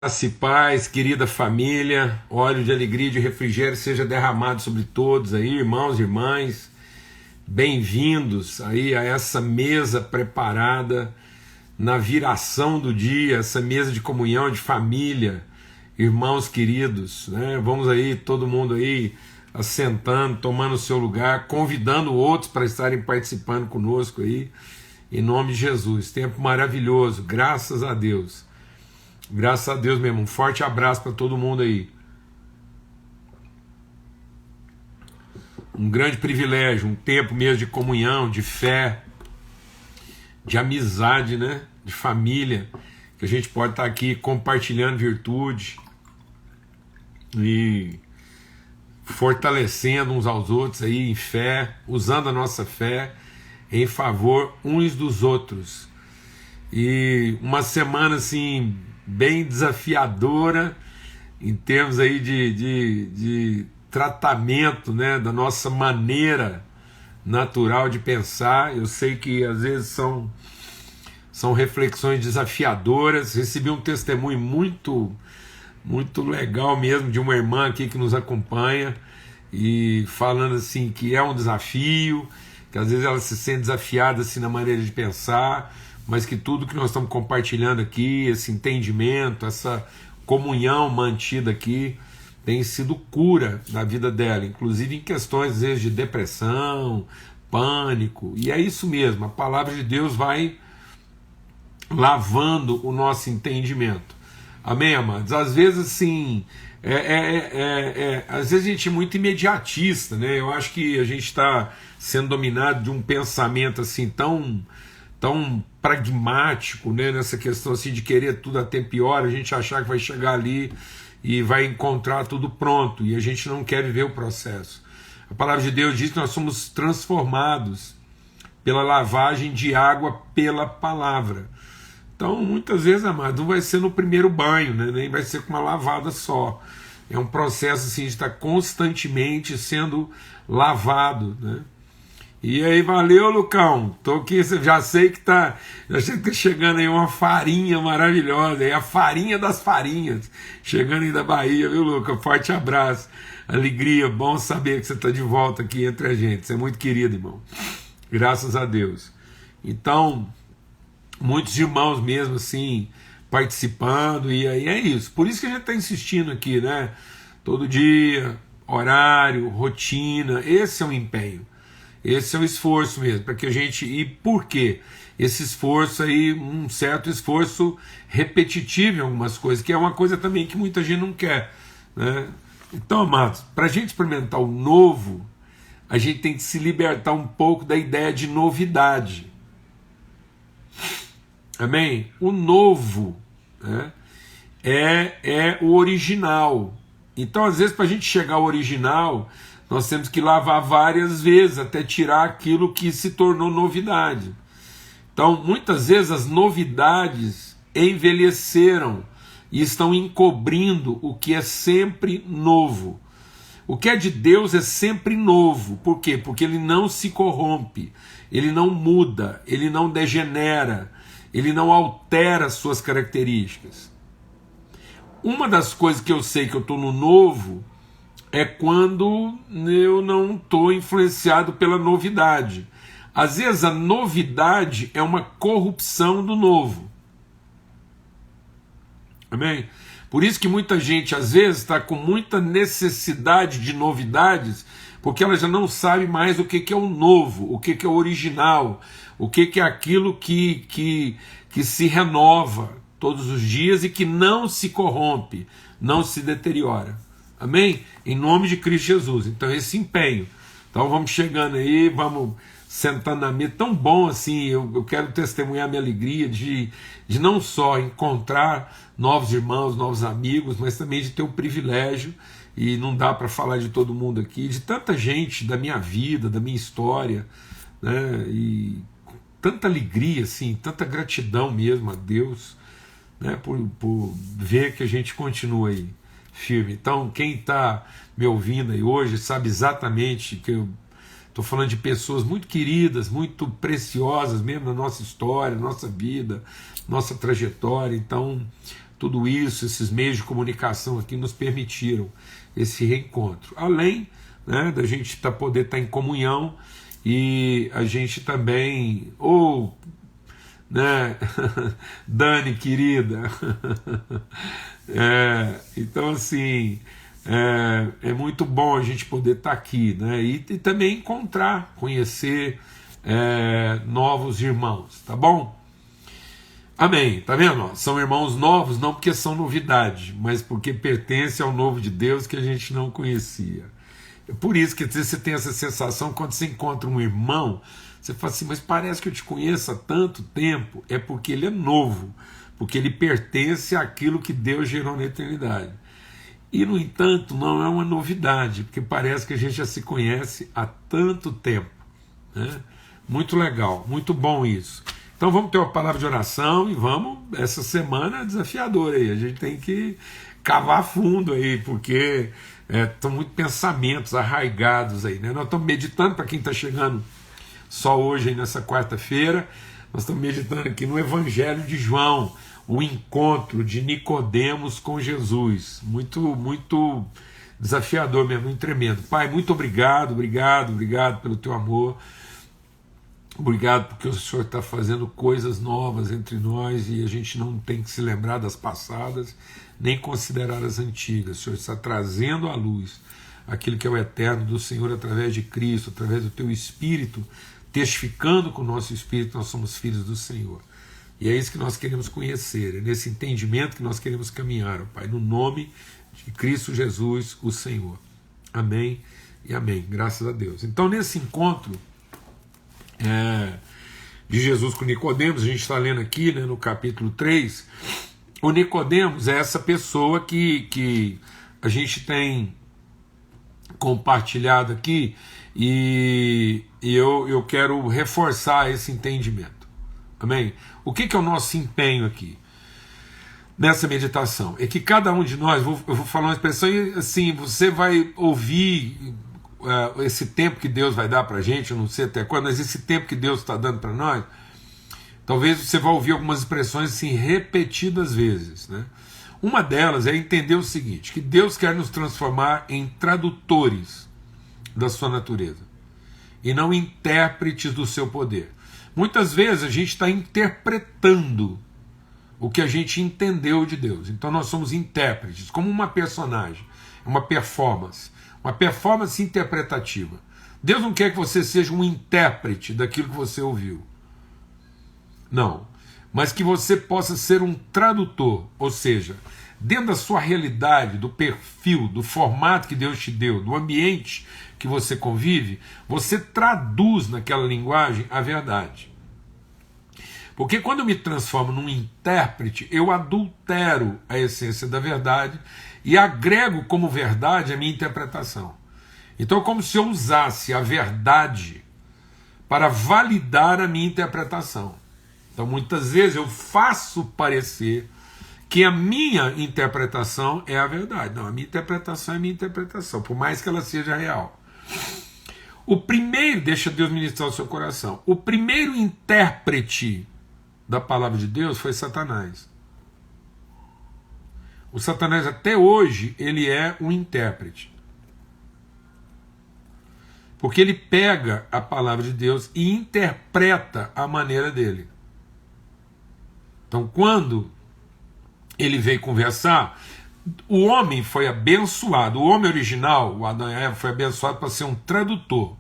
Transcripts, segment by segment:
Graça e paz, querida família, óleo de alegria e de refrigério seja derramado sobre todos aí, irmãos e irmãs, bem-vindos aí a essa mesa preparada na viração do dia, essa mesa de comunhão, de família, irmãos queridos, né? Vamos aí, todo mundo aí, assentando, tomando o seu lugar, convidando outros para estarem participando conosco aí, em nome de Jesus. Tempo maravilhoso, graças a Deus. Graças a Deus mesmo. Um forte abraço para todo mundo aí. Um grande privilégio, um tempo mesmo de comunhão, de fé, de amizade, né? De família, que a gente pode estar aqui compartilhando virtude e fortalecendo uns aos outros aí em fé, usando a nossa fé em favor uns dos outros. E uma semana assim bem desafiadora em termos aí de tratamento, né, da nossa maneira natural de pensar. Eu sei que às vezes são reflexões desafiadoras. Recebi um testemunho muito legal mesmo de uma irmã aqui que nos acompanha e falando assim que é um desafio, que às vezes ela se sente desafiada assim na maneira de pensar, mas que tudo que nós estamos compartilhando aqui, esse entendimento, essa comunhão mantida aqui, tem sido cura na vida dela, inclusive em questões às vezes de depressão, pânico, e é isso mesmo, a palavra de Deus vai lavando o nosso entendimento. Amém, amados? Às vezes assim, às vezes a gente é muito imediatista, né? Eu acho que a gente está sendo dominado de um pensamento assim tão pragmático, né, nessa questão assim de querer tudo a tempo e hora, a gente achar que vai chegar ali e vai encontrar tudo pronto, e a gente não quer viver o processo. A palavra de Deus diz que nós somos transformados pela lavagem de água pela palavra. Então, muitas vezes, amado, não vai ser no primeiro banho, né, nem vai ser com uma lavada só. É um processo assim, de estar constantemente sendo lavado, né? E aí, valeu, Lucão. Tô aqui, já sei que tá chegando aí uma farinha maravilhosa, aí a farinha das farinhas, chegando aí da Bahia, viu, Lucão? Forte abraço, alegria, bom saber que você tá de volta aqui entre a gente. Você é muito querido, irmão. Graças a Deus. Então, muitos irmãos mesmo assim participando, e aí é isso. Por isso que a gente tá insistindo aqui, né? Todo dia, horário, rotina, esse é o empenho. Esse é o esforço mesmo, para que a gente... E por quê? Esse esforço aí, um certo esforço repetitivo em algumas coisas, que é uma coisa também que muita gente não quer, né? Então, amados, para a gente experimentar o novo, a gente tem que se libertar um pouco da ideia de novidade. Amém? O novo, né, é o original. Então, às vezes, para a gente chegar ao original, nós temos que lavar várias vezes até tirar aquilo que se tornou novidade. Então, muitas vezes as novidades envelheceram e estão encobrindo o que é sempre novo. O que é de Deus é sempre novo. Por quê? Porque ele não se corrompe, ele não muda, ele não degenera, ele não altera suas características. Uma das coisas que eu sei que eu estou no novo é quando eu não estou influenciado pela novidade. Às vezes a novidade é uma corrupção do novo. Amém? Por isso que muita gente às vezes está com muita necessidade de novidades, porque ela já não sabe mais o que é o novo, o que é o original, o que é aquilo que se renova todos os dias e que não se corrompe, não se deteriora. Amém? Em nome de Cristo Jesus. Então esse empenho. Então vamos chegando aí, vamos sentando na mesa. Tão bom assim, eu quero testemunhar minha alegria de não só encontrar novos irmãos, novos amigos, mas também de ter o privilégio, e não dá para falar de todo mundo aqui, de tanta gente da minha vida, da minha história, né? E tanta alegria, assim, tanta gratidão mesmo a Deus, né? Por ver que a gente continua aí firme. Então, quem está me ouvindo aí hoje sabe exatamente que eu estou falando de pessoas muito queridas, muito preciosas mesmo na nossa história, nossa vida, nossa trajetória. Então, tudo isso, esses meios de comunicação aqui nos permitiram esse reencontro. Além, né, da gente poder estar em comunhão e a gente também, né, Dani, querida, então assim, é muito bom a gente poder estar aqui, né, e também encontrar, conhecer novos irmãos, tá bom? Amém, tá vendo? São irmãos novos, não porque são novidade, mas porque pertencem ao novo de Deus que a gente não conhecia. É por isso que às vezes você tem essa sensação, quando você encontra um irmão, você fala assim, mas parece que eu te conheço há tanto tempo. É porque ele é novo, porque ele pertence àquilo que Deus gerou na eternidade. E, no entanto, não é uma novidade, porque parece que a gente já se conhece há tanto tempo, né? Muito legal, muito bom isso. Então vamos ter uma palavra de oração e vamos, essa semana é desafiadora aí, a gente tem que cavar fundo aí, porque estão muitos pensamentos arraigados aí, né? Nós estamos meditando, para quem está chegando só hoje aí nessa quarta-feira, nós estamos meditando aqui no Evangelho de João, o encontro de Nicodemos com Jesus, muito desafiador mesmo, muito tremendo. Pai, muito obrigado pelo teu amor. Obrigado porque o Senhor está fazendo coisas novas entre nós e a gente não tem que se lembrar das passadas, nem considerar as antigas. O Senhor está trazendo à luz aquilo que é o eterno do Senhor através de Cristo, através do teu Espírito, testificando com o nosso Espírito que nós somos filhos do Senhor. E é isso que nós queremos conhecer, é nesse entendimento que nós queremos caminhar, ó Pai, no nome de Cristo Jesus, o Senhor. Amém e amém. Graças a Deus. Então, nesse encontro de Jesus com Nicodemos, a gente está lendo aqui, né, no capítulo 3, o Nicodemos é essa pessoa que a gente tem compartilhado aqui e eu quero reforçar esse entendimento. Amém? O que é o nosso empenho aqui nessa meditação? É que cada um de nós, eu vou falar uma expressão e assim, você vai ouvir esse tempo que Deus vai dar para a gente, eu não sei até quando, mas esse tempo que Deus está dando para nós, talvez você vá ouvir algumas expressões assim repetidas vezes, né? Uma delas é entender o seguinte, que Deus quer nos transformar em tradutores da sua natureza e não intérpretes do seu poder. Muitas vezes a gente está interpretando o que a gente entendeu de Deus, então nós somos intérpretes, como uma personagem, uma performance interpretativa. Deus não quer que você seja um intérprete daquilo que você ouviu. Não. Mas que você possa ser um tradutor, ou seja, dentro da sua realidade, do perfil, do formato que Deus te deu, do ambiente que você convive, você traduz naquela linguagem a verdade. Porque quando eu me transformo num intérprete, eu adultero a essência da verdade e agrego como verdade a minha interpretação. Então é como se eu usasse a verdade para validar a minha interpretação. Então muitas vezes eu faço parecer que a minha interpretação é a verdade. Não, a minha interpretação é a minha interpretação, por mais que ela seja real. Deixa Deus ministrar o seu coração. O primeiro intérprete da palavra de Deus foi Satanás. O Satanás até hoje ele é um intérprete. Porque ele pega a palavra de Deus e interpreta a maneira dele. Então quando ele veio conversar, o homem foi abençoado, o homem original, o Adão e a Eva, foi abençoado para ser um tradutor.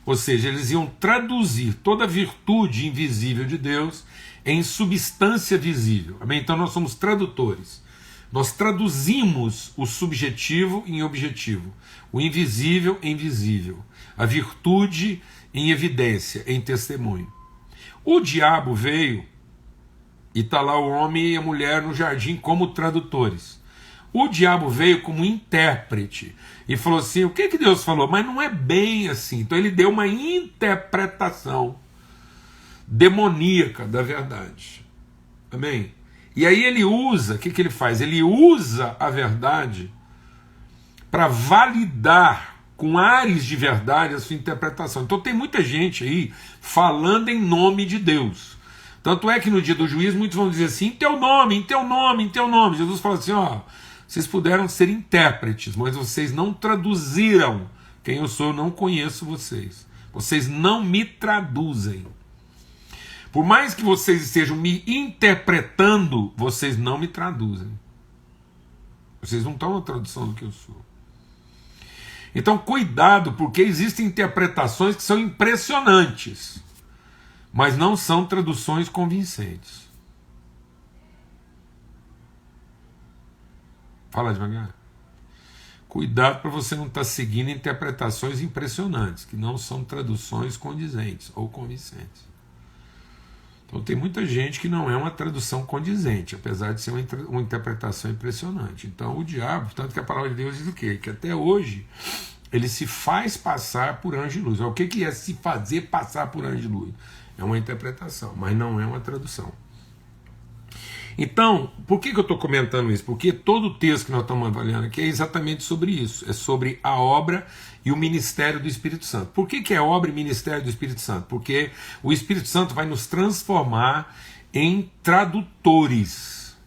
Ou seja, eles iam traduzir toda a virtude invisível de Deus em substância visível. Amém? Então nós somos tradutores. Nós traduzimos o subjetivo em objetivo, o invisível em visível, a virtude em evidência, em testemunho. O diabo veio e está lá o homem e a mulher no jardim como tradutores. O diabo veio como intérprete e falou assim, o que Deus falou? Mas não é bem assim. Então ele deu uma interpretação demoníaca da verdade. Amém? E aí ele usa, o que ele faz? Ele usa a verdade para validar com ares de verdade a sua interpretação. Então tem muita gente aí falando em nome de Deus. Tanto é que no dia do juízo muitos vão dizer assim, em teu nome, em teu nome, em teu nome. Jesus fala assim, ó, vocês puderam ser intérpretes, mas vocês não traduziram quem eu sou, eu não conheço vocês. Vocês não me traduzem. Por mais que vocês estejam me interpretando, vocês não me traduzem. Vocês não estão na tradução do que eu sou. Então, cuidado, porque existem interpretações que são impressionantes, mas não são traduções convincentes. Fala devagar. Cuidado para você não estar seguindo interpretações impressionantes, que não são traduções condizentes ou convincentes. Então tem muita gente que não é uma tradução condizente, apesar de ser uma interpretação impressionante. Então o diabo, tanto que a palavra de Deus diz o quê? Que até hoje ele se faz passar por anjo de luz. O que é se fazer passar por anjo de luz? É uma interpretação, mas não é uma tradução. Então, por que eu estou comentando isso? Porque todo o texto que nós estamos avaliando aqui é exatamente sobre isso. É sobre a obra e o ministério do Espírito Santo. Por que é obra e ministério do Espírito Santo? Porque o Espírito Santo vai nos transformar em tradutores.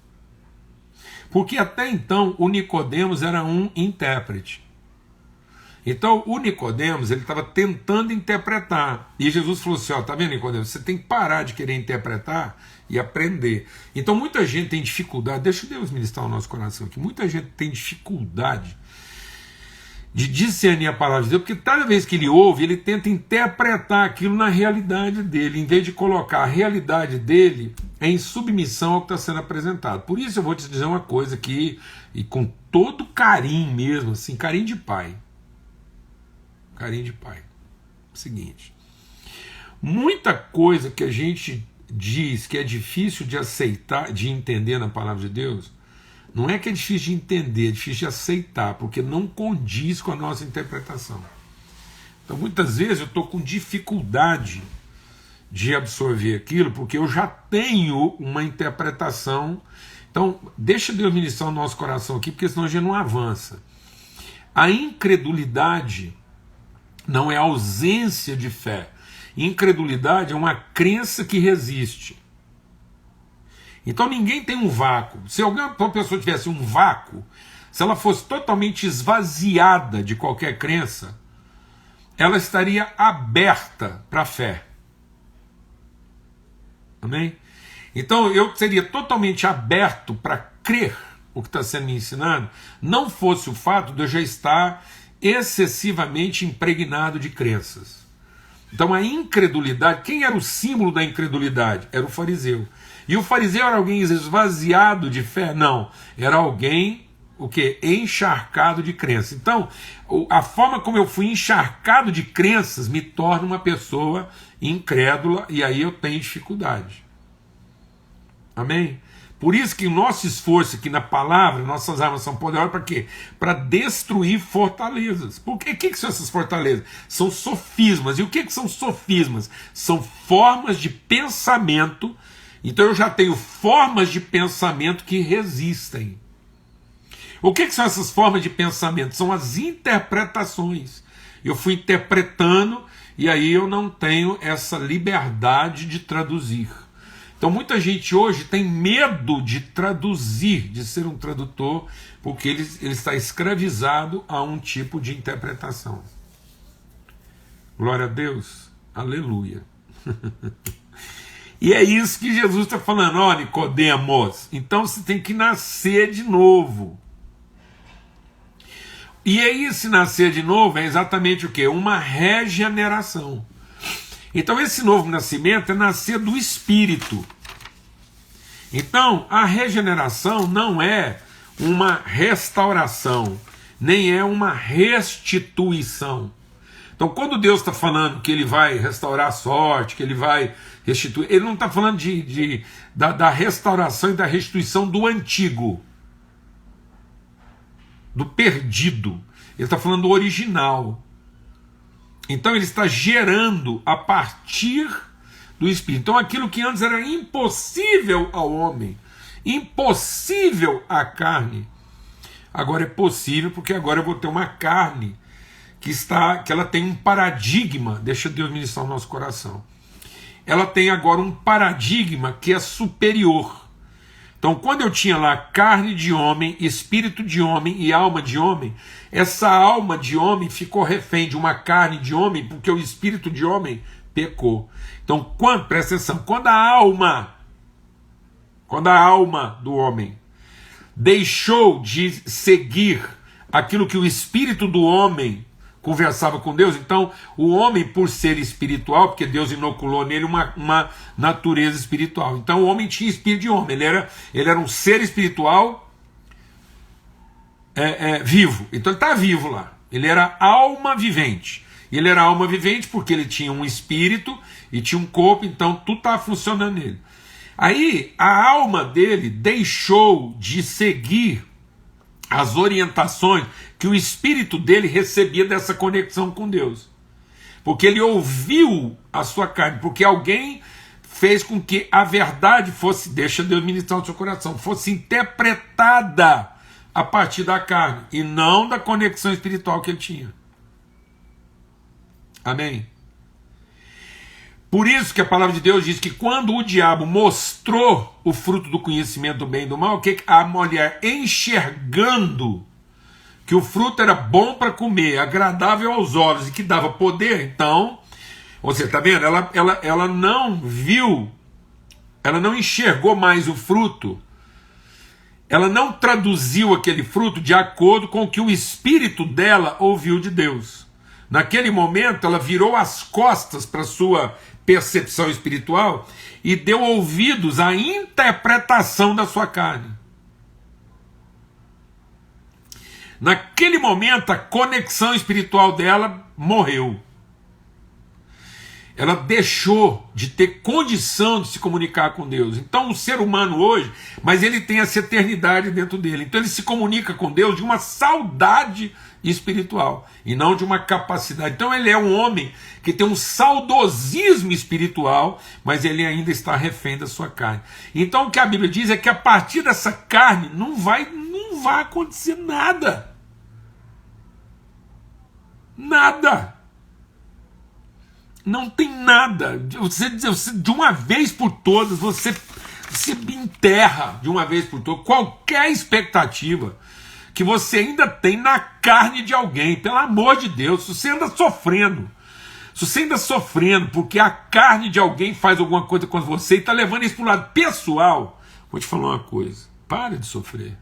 Porque até então o Nicodemos era um intérprete. Então o Nicodemos ele estava tentando interpretar. E Jesus falou assim, ó, tá vendo, Nicodemos? Você tem que parar de querer interpretar e aprender. Então muita gente tem dificuldade, deixa Deus ministrar o nosso coração aqui, muita gente tem dificuldade de discernir a palavra de Deus, porque cada vez que ele ouve, ele tenta interpretar aquilo na realidade dele, em vez de colocar a realidade dele em submissão ao que está sendo apresentado. Por isso eu vou te dizer uma coisa aqui, e com todo carinho mesmo, assim, carinho de pai. Carinho de pai. Seguinte, muita coisa que a gente diz que é difícil de aceitar, de entender na palavra de Deus, não é que é difícil de entender, é difícil de aceitar, porque não condiz com a nossa interpretação. Então muitas vezes eu estou com dificuldade de absorver aquilo, porque eu já tenho uma interpretação. Então deixa Deus ministrar o nosso coração aqui, porque senão a gente não avança. A incredulidade não é ausência de fé. Incredulidade é uma crença que resiste. Então ninguém tem um vácuo. Se uma pessoa tivesse um vácuo, se ela fosse totalmente esvaziada de qualquer crença, ela estaria aberta para a fé. Amém? Então eu seria totalmente aberto para crer o que está sendo me ensinado, não fosse o fato de eu já estar excessivamente impregnado de crenças. Então a incredulidade, quem era o símbolo da incredulidade? Era o fariseu. E o fariseu era alguém esvaziado de fé? Não, era alguém o quê? Encharcado de crença. Então a forma como eu fui encharcado de crenças me torna uma pessoa incrédula, e aí eu tenho dificuldade. Amém? Por isso que o nosso esforço aqui na palavra, nossas armas são poderosas para quê? Para destruir fortalezas. Por quê? O que são essas fortalezas? São sofismas. E o que são sofismas? São formas de pensamento. Então eu já tenho formas de pensamento que resistem. O que são essas formas de pensamento? São as interpretações. Eu fui interpretando e aí eu não tenho essa liberdade de traduzir. Então muita gente hoje tem medo de traduzir, de ser um tradutor, porque ele está escravizado a um tipo de interpretação. Glória a Deus, aleluia. E é isso que Jesus está falando, ó Nicodemos, então você tem que nascer de novo. E aí esse nascer de novo é exatamente o quê? Uma regeneração. Então esse novo nascimento é nascer do Espírito. Então a regeneração não é uma restauração, nem é uma restituição. Então quando Deus está falando que ele vai restaurar a sorte, que ele vai restituir, ele não está falando da restauração e da restituição do antigo, do perdido. Ele está falando do original. Então ele está gerando a partir do Espírito. Então aquilo que antes era impossível ao homem, impossível à carne, agora é possível, porque agora eu vou ter uma carne que ela tem um paradigma. Deixa Deus ministrar o nosso coração. ela tem agora um paradigma que é superior. Então, quando eu tinha lá carne de homem, espírito de homem e alma de homem, essa alma de homem ficou refém de uma carne de homem, porque o espírito de homem pecou. Então, presta atenção, quando a alma do homem deixou de seguir aquilo que o espírito do homem conversava com Deus, então o homem, por ser espiritual, porque Deus inoculou nele uma natureza espiritual, então o homem tinha espírito de homem, ele era um ser espiritual vivo, então ele está vivo lá, ele era alma vivente, ele era alma vivente porque ele tinha um espírito e tinha um corpo, então tudo estava funcionando nele. Aí a alma dele deixou de seguir as orientações que o espírito dele recebia dessa conexão com Deus. Porque ele ouviu a sua carne, porque alguém fez com que a verdade fosse, deixa Deus ministrar no seu coração, fosse interpretada a partir da carne, e não da conexão espiritual que ele tinha. Amém? Por isso que a palavra de Deus diz que quando o diabo mostrou o fruto do conhecimento do bem e do mal, que a mulher, enxergando que o fruto era bom para comer, agradável aos olhos e que dava poder, então, você está vendo? Ela não viu, ela não enxergou mais o fruto, ela não traduziu aquele fruto de acordo com o que o espírito dela ouviu de Deus. Naquele momento, ela virou as costas para a sua percepção espiritual e deu ouvidos à interpretação da sua carne. Naquele momento, a conexão espiritual dela morreu. Ela deixou de ter condição de se comunicar com Deus. Então o ser humano hoje, mas ele tem essa eternidade dentro dele. Então ele se comunica com Deus de uma saudade espiritual e não de uma capacidade. Então ele é um homem que tem um saudosismo espiritual, mas ele ainda está refém da sua carne. Então o que a Bíblia diz é que a partir dessa carne não vai acontecer nada. Nada. Não tem nada. Você, de uma vez por todas, você enterra de uma vez por todas qualquer expectativa que você ainda tem na carne de alguém. Pelo amor de Deus, se você anda sofrendo, porque a carne de alguém faz alguma coisa com você e está levando isso para o lado pessoal, vou te falar uma coisa: para de sofrer.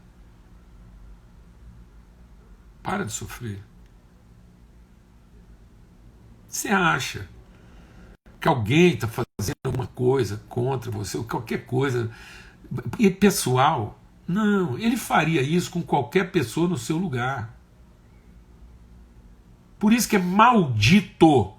Para de sofrer. Você acha que alguém está fazendo alguma coisa contra você, ou qualquer coisa, e pessoal? Não, ele faria isso com qualquer pessoa no seu lugar. Por isso que é maldito.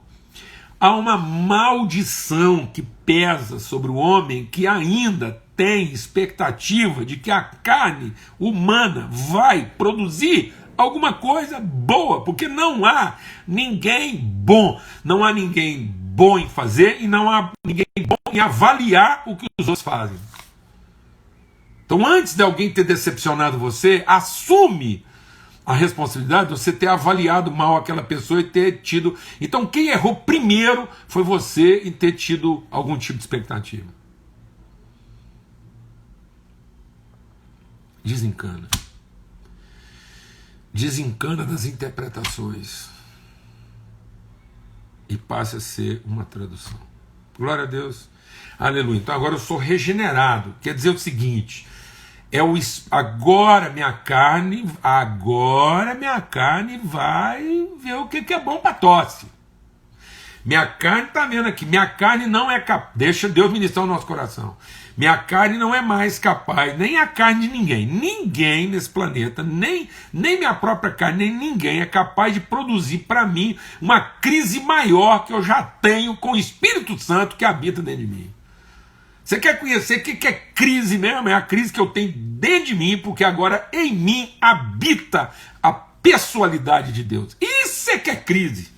Há uma maldição que pesa sobre o homem que ainda tem expectativa de que a carne humana vai produzir alguma coisa boa, porque não há ninguém bom, não há ninguém bom em fazer e não há ninguém bom em avaliar o que os outros fazem. Então, antes de alguém ter decepcionado você, assume a responsabilidade de você ter avaliado mal aquela pessoa e ter tido... Então, quem errou primeiro foi você em ter tido algum tipo de expectativa. Desencana. Desencana das interpretações e passe a ser uma tradução. Glória a Deus. Aleluia. Então agora eu sou regenerado. Quer dizer o seguinte: agora minha carne vai ver o que é bom para tosse. Minha carne está vendo aqui. Minha carne não é capaz. Deixa Deus ministrar o nosso coração. Minha carne não é mais capaz, nem a carne de ninguém. Ninguém nesse planeta, nem minha própria carne, nem ninguém é capaz de produzir para mim uma crise maior que eu já tenho com o Espírito Santo que habita dentro de mim. Você quer conhecer o que é crise mesmo? É a crise que eu tenho dentro de mim, porque agora em mim habita a pessoalidade de Deus. Isso é que é crise.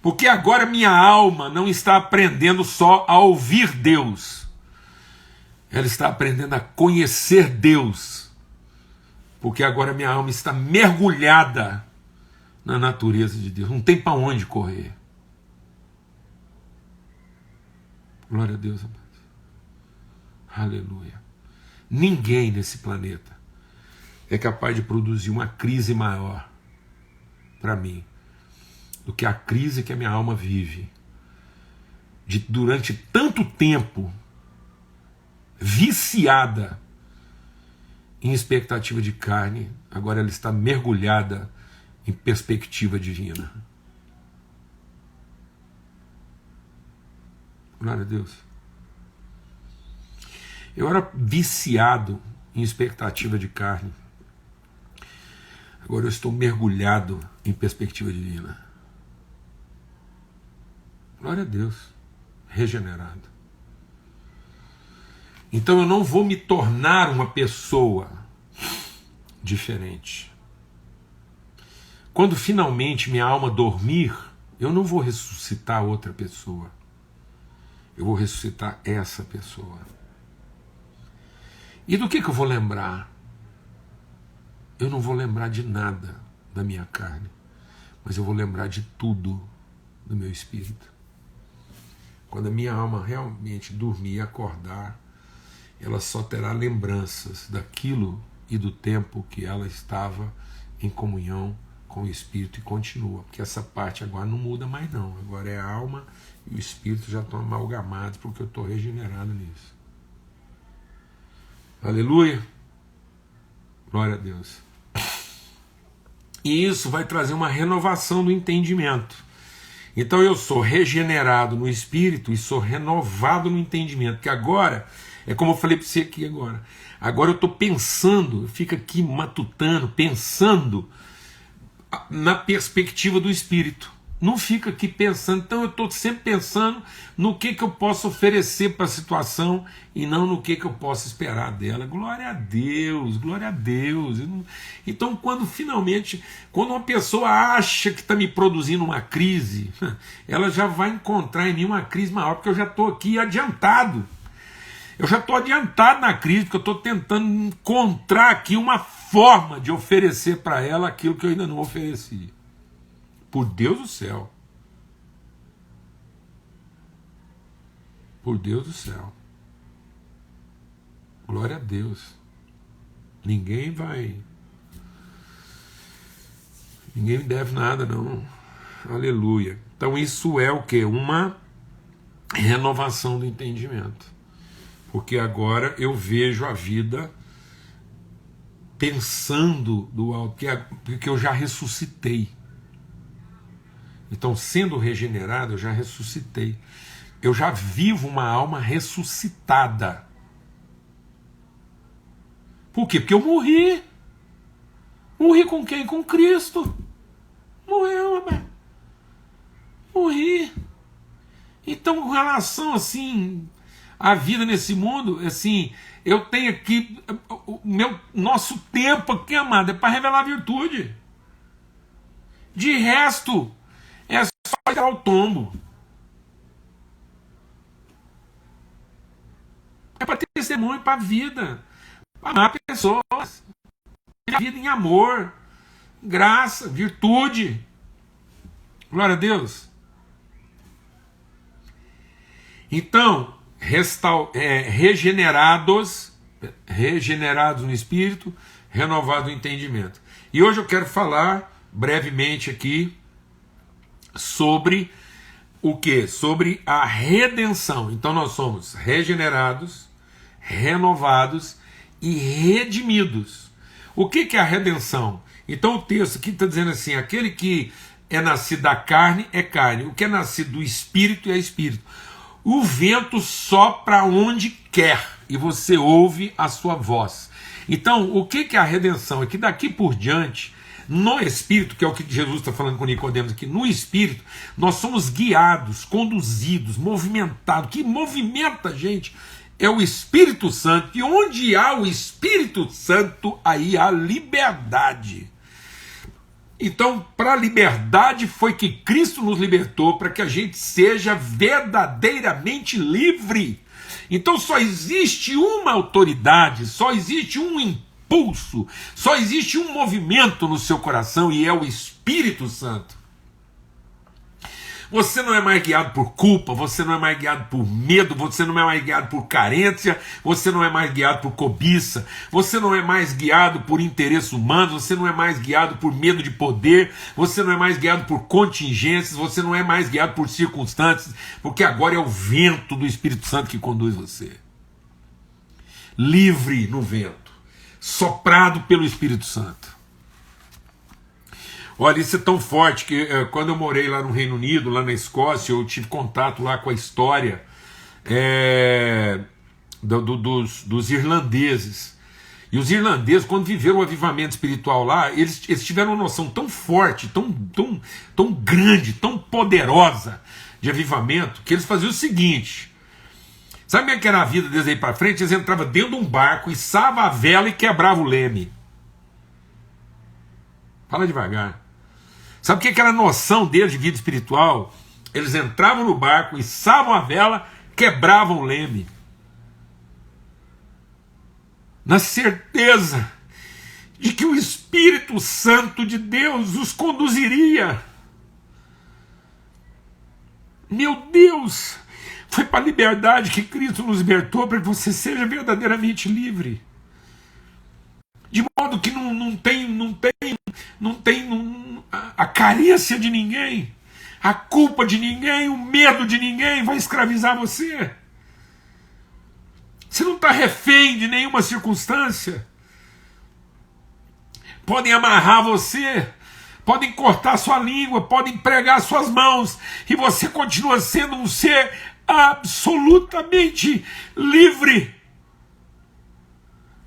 Porque agora minha alma não está aprendendo só a ouvir Deus. Ela está aprendendo a conhecer Deus. Porque agora minha alma está mergulhada na natureza de Deus. Não tem para onde correr. Glória a Deus, amados. Aleluia. Ninguém nesse planeta é capaz de produzir uma crise maior para mim do que a crise que a minha alma vive. Durante tanto tempo viciada em expectativa de carne, agora ela está mergulhada em perspectiva divina. Glória a Deus. Eu era viciado em expectativa de carne. Agora eu estou mergulhado em perspectiva divina. Glória a Deus. Regenerado. Então eu não vou me tornar uma pessoa diferente. Quando finalmente minha alma dormir, eu não vou ressuscitar outra pessoa. Eu vou ressuscitar essa pessoa. E do que eu vou lembrar? Eu não vou lembrar de nada da minha carne, mas eu vou lembrar de tudo do meu espírito. Quando a minha alma realmente dormir e acordar, ela só terá lembranças daquilo e do tempo que ela estava em comunhão com o Espírito e continua, porque essa parte agora não muda mais não, agora é a alma e o Espírito já estão amalgamados porque eu estou regenerado nisso. Aleluia! Glória a Deus. E isso vai trazer uma renovação do entendimento. Então eu sou regenerado no Espírito e sou renovado no entendimento, que agora, é como eu falei para você aqui agora, agora eu estou pensando, eu fico aqui matutando, pensando na perspectiva do Espírito. Não fica aqui pensando, então eu estou sempre pensando no que eu posso oferecer para a situação e não no que eu posso esperar dela. Glória a Deus, glória a Deus. Então quando finalmente, quando uma pessoa acha que está me produzindo uma crise, ela já vai encontrar em mim uma crise maior, porque eu já estou aqui adiantado. Eu já estou adiantado na crise, porque eu estou tentando encontrar aqui uma forma de oferecer para ela aquilo que eu ainda não ofereci. Por Deus do céu. Por Deus do céu. Glória a Deus. Ninguém me deve nada, não. Aleluia. Então isso é o quê? Uma renovação do entendimento. Porque agora eu vejo a vida pensando do alto, porque eu já ressuscitei. Então, sendo regenerado, eu já ressuscitei. Eu já vivo uma alma ressuscitada. Por quê? Porque eu morri. Morri com quem? Com Cristo. Morreu, rapaz. Morri. Então, com relação, assim, à vida nesse mundo, assim, eu tenho aqui, nosso tempo aqui, amado, é para revelar a virtude. De resto, é só tirar o tombo. É para ter testemunho, para a vida. Para amar pessoas. A vida em amor, graça, virtude. Glória a Deus. Então, regenerados no Espírito, renovado o entendimento. E hoje eu quero falar brevemente aqui sobre o que? Sobre a redenção. Então nós somos regenerados, renovados e redimidos. O que é a redenção? Então o texto aqui está dizendo assim: aquele que é nascido da carne é carne, o que é nascido do Espírito é Espírito. O vento sopra onde quer e você ouve a sua voz. Então o que é a redenção? É que daqui por diante, no Espírito, que é o que Jesus está falando com Nicodemos aqui, no Espírito, nós somos guiados, conduzidos, movimentados. O que movimenta a gente é o Espírito Santo. E onde há o Espírito Santo, aí há liberdade. Então, para a liberdade foi que Cristo nos libertou, para que a gente seja verdadeiramente livre. Então só existe uma autoridade, só existe um impulso, só existe um movimento no seu coração, e é o Espírito Santo. Você não é mais guiado por culpa, você não é mais guiado por medo, você não é mais guiado por carência, você não é mais guiado por cobiça, você não é mais guiado por interesses humanos, você não é mais guiado por medo de poder, você não é mais guiado por contingências, você não é mais guiado por circunstâncias, porque agora é o vento do Espírito Santo que conduz você. Livre no vento, soprado pelo Espírito Santo. Olha, isso é tão forte que quando eu morei lá no Reino Unido, lá na Escócia, eu tive contato lá com a história dos irlandeses. E os irlandeses, quando viveram o avivamento espiritual lá, eles tiveram uma noção tão forte, tão grande, tão poderosa de avivamento, que eles faziam o seguinte: sabe como é que era a vida deles aí para frente? Eles entravam dentro de um barco, içavam a vela e quebravam o leme. Fala devagar. Sabe o que era a noção deles de vida espiritual? Eles entravam no barco, içavam a vela, quebravam o leme. Na certeza de que o Espírito Santo de Deus os conduziria. Meu Deus! Foi para a liberdade que Cristo nos libertou, para que você seja verdadeiramente livre. De modo que não tem a carência de ninguém, a culpa de ninguém, o medo de ninguém vai escravizar você. Você não está refém de nenhuma circunstância. Podem amarrar você, podem cortar sua língua, podem pregar suas mãos, e você continua sendo um ser absolutamente livre.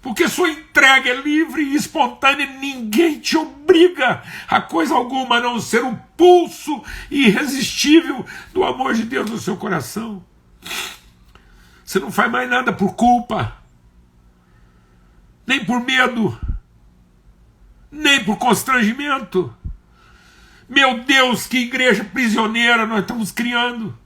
Porque sua entrega é livre e espontânea, ninguém te obriga a coisa alguma, a não ser o pulso irresistível do amor de Deus no seu coração. Você não faz mais nada por culpa, nem por medo, nem por constrangimento. Meu Deus, que igreja prisioneira nós estamos criando,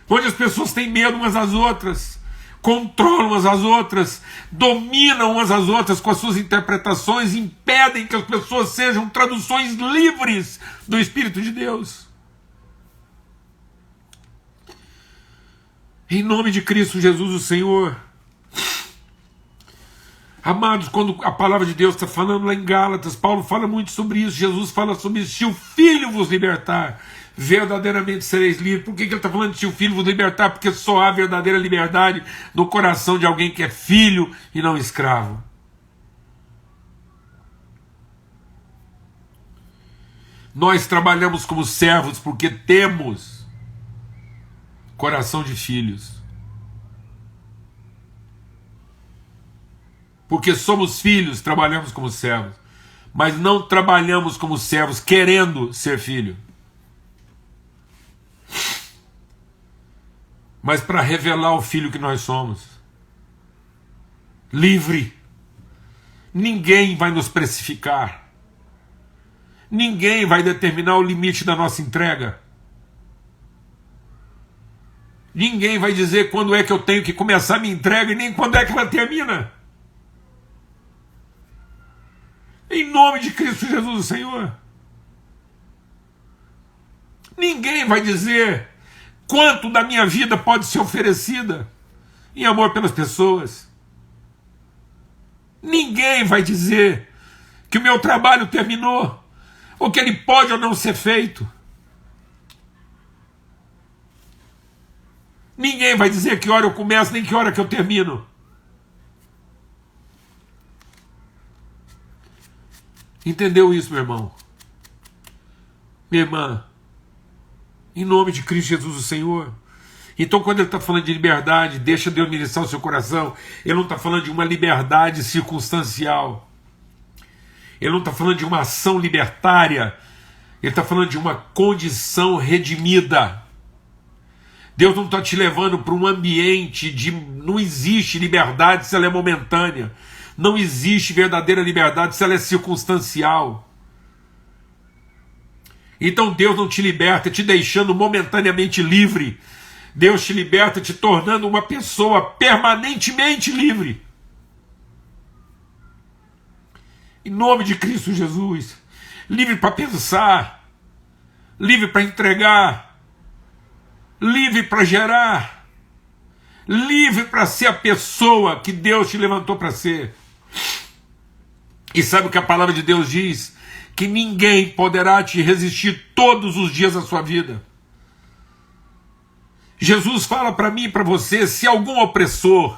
onde as pessoas têm medo umas das outras, controlam umas às outras, dominam umas às outras com as suas interpretações, impedem que as pessoas sejam traduções livres do Espírito de Deus. Em nome de Cristo Jesus, o Senhor. Amados, quando a palavra de Deus está falando lá em Gálatas, Paulo fala muito sobre isso, Jesus fala sobre isso: se o Filho vos libertar, verdadeiramente sereis livres. Por que ele está falando de se o Filho vos libertar? Porque só há verdadeira liberdade no coração de alguém que é filho e não escravo. Nós trabalhamos como servos porque temos coração de filhos. Porque somos filhos, trabalhamos como servos. Mas não trabalhamos como servos querendo ser filho. Mas para revelar o filho que nós somos. Livre. Ninguém vai nos precificar. Ninguém vai determinar o limite da nossa entrega. Ninguém vai dizer quando é que eu tenho que começar a minha entrega e nem quando é que ela termina. Em nome de Cristo Jesus, o Senhor. Ninguém vai dizer quanto da minha vida pode ser oferecida em amor pelas pessoas. Ninguém vai dizer que o meu trabalho terminou, ou que ele pode ou não ser feito. Ninguém vai dizer que hora eu começo, nem que hora que eu termino. Entendeu isso, meu irmão? Minha irmã? Em nome de Cristo Jesus, o Senhor. Então, quando ele está falando de liberdade, deixa Deus ministrar o seu coração. Ele não está falando de uma liberdade circunstancial. Ele não está falando de uma ação libertária. Ele está falando de uma condição redimida. Deus não está te levando para um ambiente de... Não existe liberdade se ela é momentânea. Não existe verdadeira liberdade se ela é circunstancial. Então Deus não te liberta te deixando momentaneamente livre. Deus te liberta te tornando uma pessoa permanentemente livre. Em nome de Cristo Jesus. Livre para pensar. Livre para entregar. livre para gerar, livre para ser a pessoa que Deus te levantou para ser. E sabe o que a palavra de Deus diz? Que ninguém poderá te resistir todos os dias da sua vida. Jesus fala para mim e para você: se algum opressor,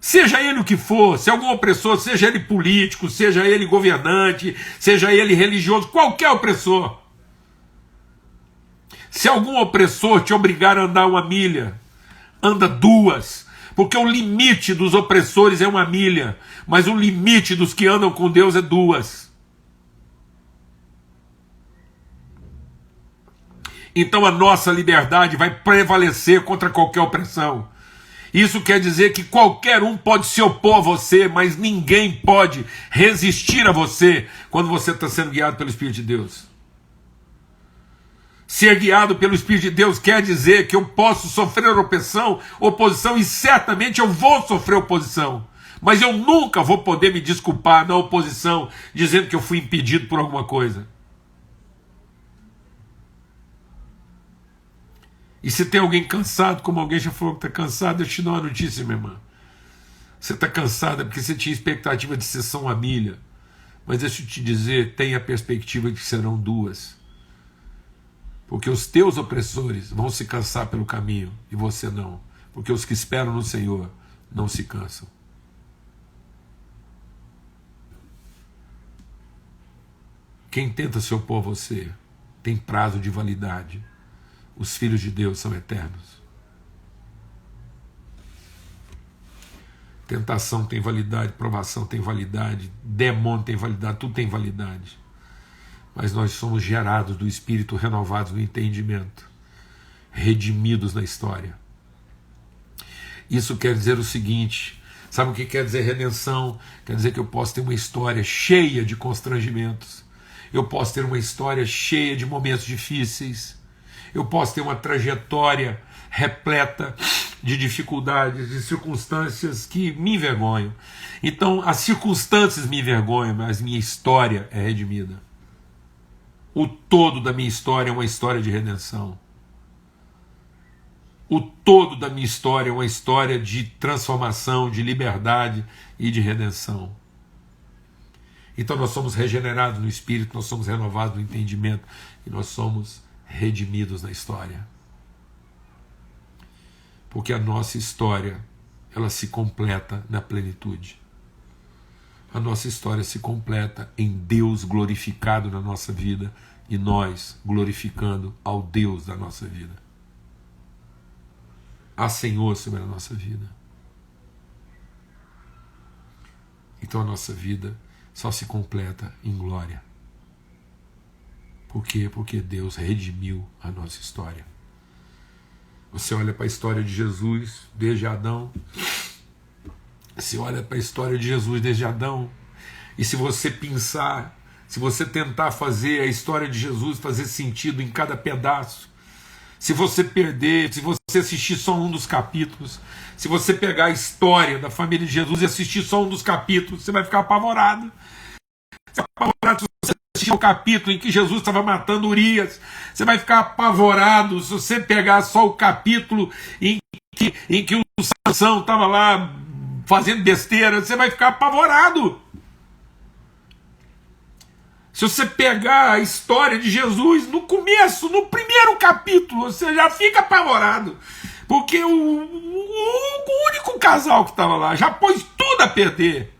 seja ele o que for, se algum opressor, seja ele político, seja ele governante, seja ele religioso, qualquer opressor, se algum opressor te obrigar a andar 1 milha, anda 2, porque o limite dos opressores é 1 milha, mas o limite dos que andam com Deus é 2. Então a nossa liberdade vai prevalecer contra qualquer opressão. Isso quer dizer que qualquer um pode se opor a você, mas ninguém pode resistir a você quando você está sendo guiado pelo Espírito de Deus. Ser guiado pelo Espírito de Deus quer dizer que eu posso sofrer oposição, e certamente eu vou sofrer oposição. Mas eu nunca vou poder me desculpar na oposição, dizendo que eu fui impedido por alguma coisa. E se tem alguém cansado, como alguém já falou que está cansado, eu te dou uma notícia, minha irmã. Você está cansada porque você tinha expectativa de ser só 1 milha. Mas deixa eu te dizer, tem a perspectiva de que serão 2. Porque os teus opressores vão se cansar pelo caminho e você não. Porque os que esperam no Senhor não se cansam. Quem tenta se opor a você tem prazo de validade. Os filhos de Deus são eternos. Tentação tem validade, provação tem validade, demônio tem validade, tudo tem validade. Mas nós somos gerados do Espírito, renovados no entendimento, redimidos na história. Isso quer dizer o seguinte: sabe o que quer dizer redenção? Quer dizer que eu posso ter uma história cheia de constrangimentos, eu posso ter uma história cheia de momentos difíceis, eu posso ter uma trajetória repleta de dificuldades, de circunstâncias que me envergonham. Então, as circunstâncias me envergonham, mas minha história é redimida. O todo da minha história é uma história de redenção. O todo da minha história é uma história de transformação, de liberdade e de redenção. Então nós somos regenerados no Espírito, nós somos renovados no entendimento e nós somos redimidos na história. Porque a nossa história, ela se completa na plenitude. A nossa história se completa em Deus glorificado na nossa vida e nós glorificando ao Deus da nossa vida. Há Senhor sobre a nossa vida. Então a nossa vida só se completa em glória. Por quê? Porque Deus redimiu a nossa história. Você olha para a história de Jesus desde Adão. Você olha para a história de Jesus desde Adão. E se você pensar, se você tentar fazer a história de Jesus fazer sentido em cada pedaço, se você perder, se você assistir só um dos capítulos, se você pegar a história da família de Jesus e assistir só um dos capítulos, você vai ficar apavorado. Você vai ficar apavorado se você assistir o capítulo em que Jesus estava matando Urias. Você vai ficar apavorado se você pegar só o capítulo em que o Sansão estava lá fazendo besteira. Você vai ficar apavorado. Se você pegar a história de Jesus no começo, no primeiro capítulo, você já fica apavorado. Porque o único casal que estava lá já pôs tudo a perder.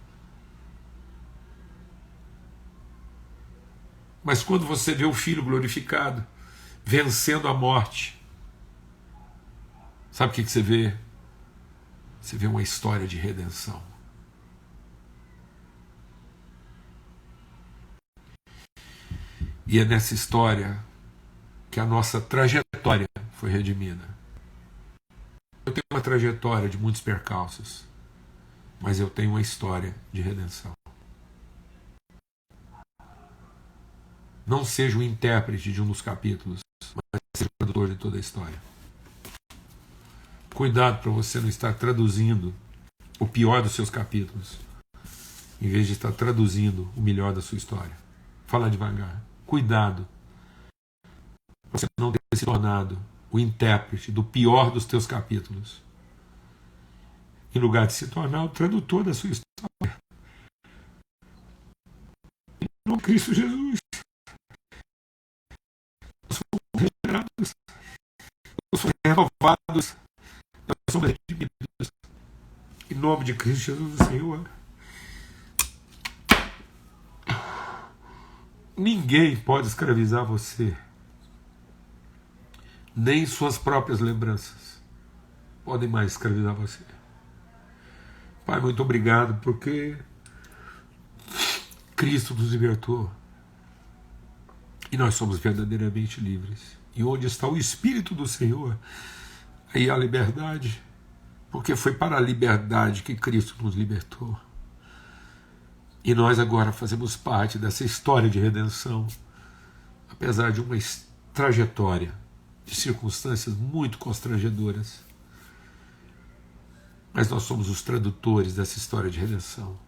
Mas quando você vê o Filho glorificado, vencendo a morte, sabe o que você vê? Você vê uma história de redenção. E é nessa história que a nossa trajetória foi redimida. Eu tenho uma trajetória de muitos percalços, mas eu tenho uma história de redenção. Não seja o intérprete de um dos capítulos, mas seja o tradutor de toda a história. Cuidado para você não estar traduzindo o pior dos seus capítulos, em vez de estar traduzindo o melhor da sua história. Fala devagar. Cuidado para você não ter se tornado o intérprete do pior dos teus capítulos, em lugar de se tornar o tradutor da sua história. Em nome de Cristo Jesus, nós somos regenerados, nós somos renovados, nós somos redimidos. Em nome de Cristo Jesus, Senhor. Ninguém pode escravizar você, nem suas próprias lembranças podem mais escravizar você. Pai, muito obrigado, porque Cristo nos libertou e nós somos verdadeiramente livres. E onde está o Espírito do Senhor, aí há liberdade, porque foi para a liberdade que Cristo nos libertou. E nós agora fazemos parte dessa história de redenção, apesar de uma trajetória de circunstâncias muito constrangedoras. Mas nós somos os tradutores dessa história de redenção.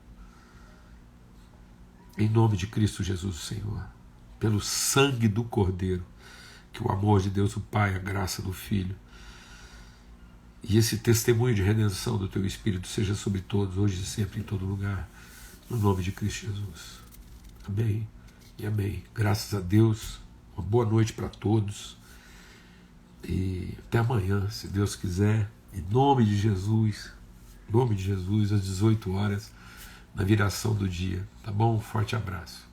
Em nome de Cristo Jesus, o Senhor, pelo sangue do Cordeiro, que o amor de Deus, o Pai, a graça do Filho, e esse testemunho de redenção do Teu Espírito seja sobre todos, hoje e sempre, em todo lugar, no nome de Cristo Jesus. Amém e amém. Graças a Deus, uma boa noite para todos, e até amanhã, se Deus quiser, em nome de Jesus, às 18 horas, na viração do dia. Tá bom? Um forte abraço.